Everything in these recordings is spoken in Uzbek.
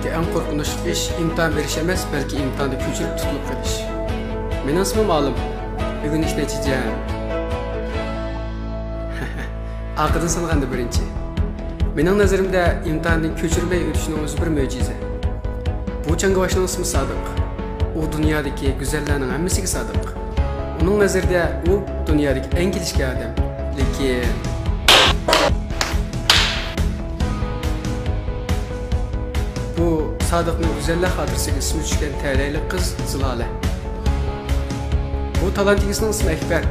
hayotdagi eng qo'rqinchli ish imtihon berish emas, balki imtihonda ko'chirib tutilib qolish. Mening ismim Olim. Bugun ish natijam. Arqadan sanaganda birinchi. Mening nazarimda imtihondan ko'chirmay o'tishning o'zi bir mo'jiza. Bu changovoshning ismi Sodiq. U dunyodagi go'zallarning hammasiga sodiq. Uning nazarida u dunyodagi eng kelishgan odam. Lekin bu Sodiqning go'zallar xotirasiga ismi tushgan tarayli qiz Zilola. Bu talantigisning ismi Akbar.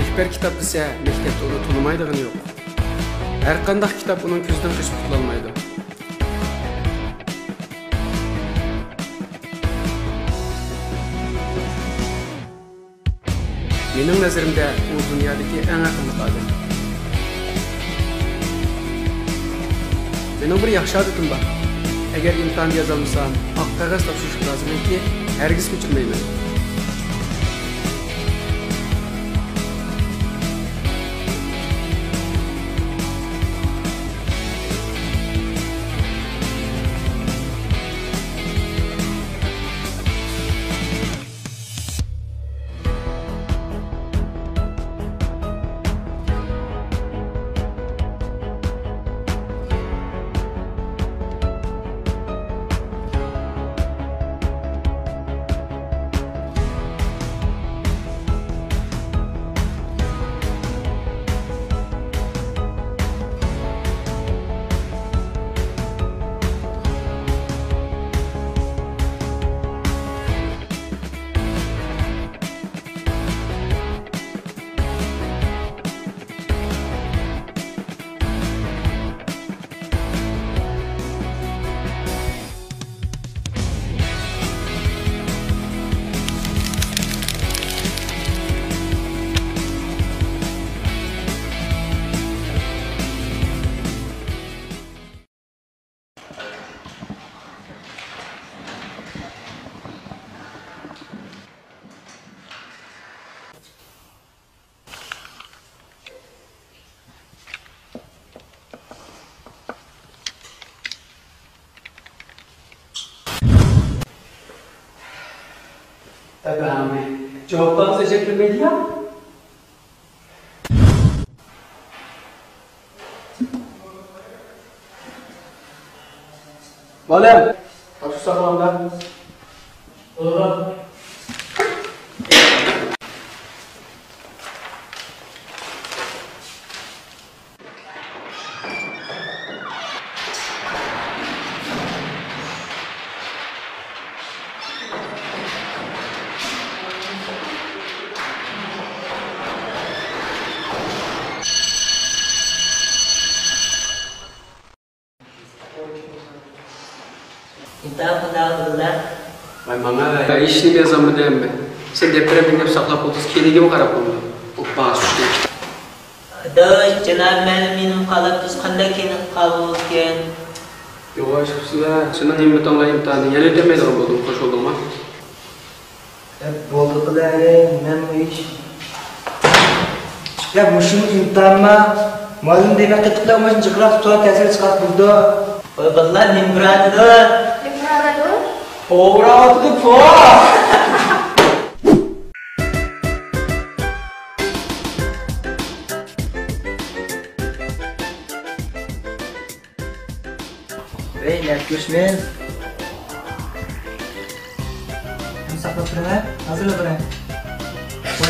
Akbar kitob desa, maktabda uni tonimaydigani yo'q. Har qanday kitob uning ko'zidan qochib qutulolmaydi. Mening nazarimda u dunyodagi eng aqlli odam. Mening bir yaxshi odatim bor. Agar imtihon yozolmasam, oq qog'oz topshirish lozimki, hargiz ko'chirmayman. Tabii abi. Cevaplarınızı teşekkür ya. Oğlum, şu saklamda. Oğlum. İntihar kıldılar. Vay bana işini bir zaman diyeyim mi? Sen deprem binip saklap olduz, keligi mi karab oldu? O bağış düştü. Adaş, Cenab-ı benim kalıp biz kanda kenin kalıp gen. Yavaş kısıla, senin himmet anla imtihanı. Yel ödemeydi oldum, hoş oldun mu? Boldu kıları, ben bu iş. Ya bu şunun imtihanma, malum demek ketikler olmasın, çıkırak tutuğa tesir çıkart buldu. Oy vallahi nimbradı. Oğra attık po! Hey, net göçmen. Bunu sakla fırına, hazırla fırına. Koy.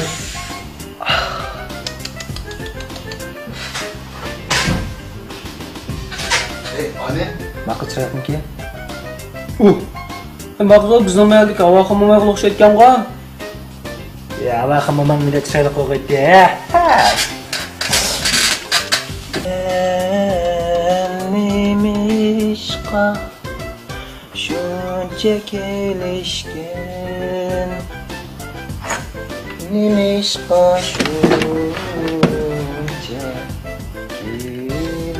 Hey, anne. Makıl çırakın ki? Bakı bizden geldik, hava hamamaya o'xshatgan-ku. Ya, hava hamamang millet chiroyli qo'yib qo'ydi. Neymişqa shuncha kelishgan. Neymişqa shuncha kelishgan.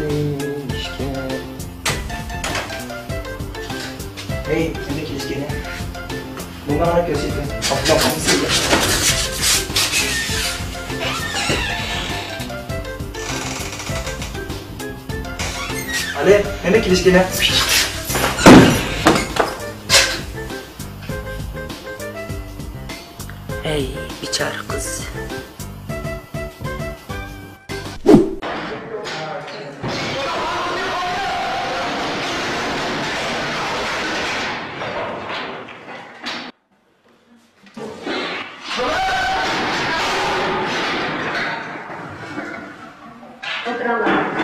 Hey, kimga kelishgan? Bu mana ko'rsatgan. Qoplab qo'ysin. Ale, nima kelishgan? Ey biçare kız. Oturalım.